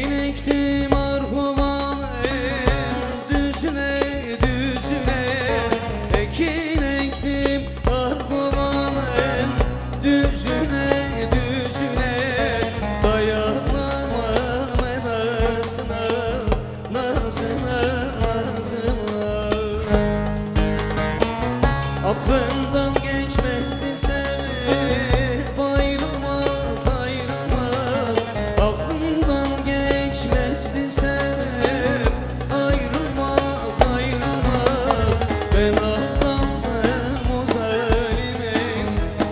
Ekin ektim arpamanın düzüne düzüne. Ekin ektim arpamanın düzüne düzüne. Dayanamam nazına nazına nazına. Aklımdan geçmezdi sevip ayrılmak ayrılmak. Aklımdan geçmezdi sevip ayrılmak ayrılmak. Ben aldandım o zalimin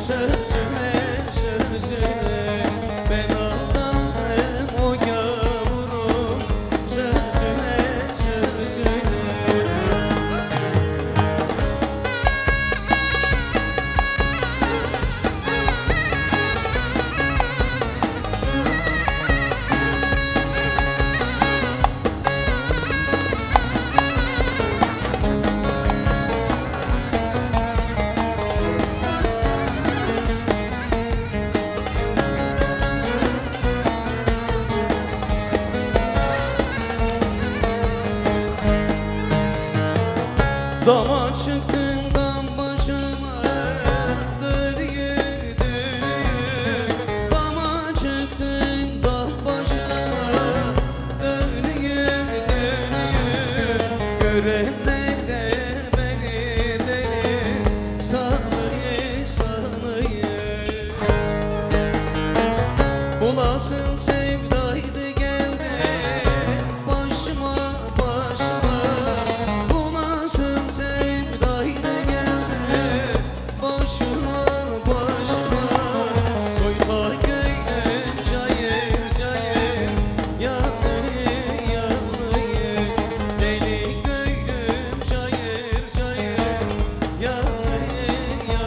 sözüne sözüne. Ben aldandım o gavurun sözüne sözüne. Dama çıktın dam başıma dönüyü dönüyü. Dama çıktın dam başıma dönüyü dönüyü. Görenler de beni deli sanıyor sanıyor. Bu nasıl sevdaydı geldi başıma başıma. Bu nasıl sevdaydı geldi başıma başıma. Soyma gönlüm cayır cayır yanıyor yanıyor. Deli gönlüm cayır cayır yanıyor yanıyor.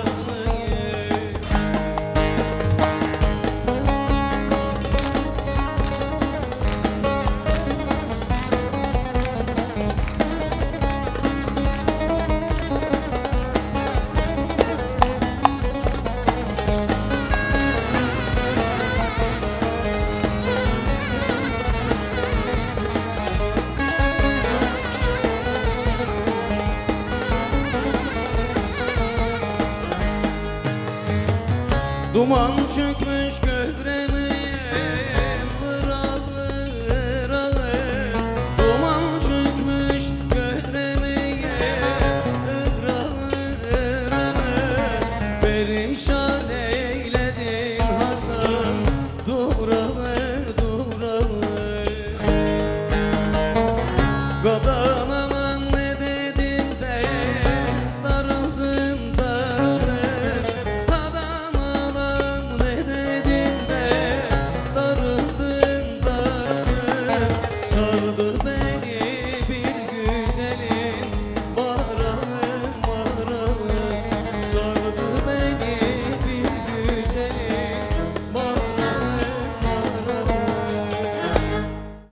Duman çıktı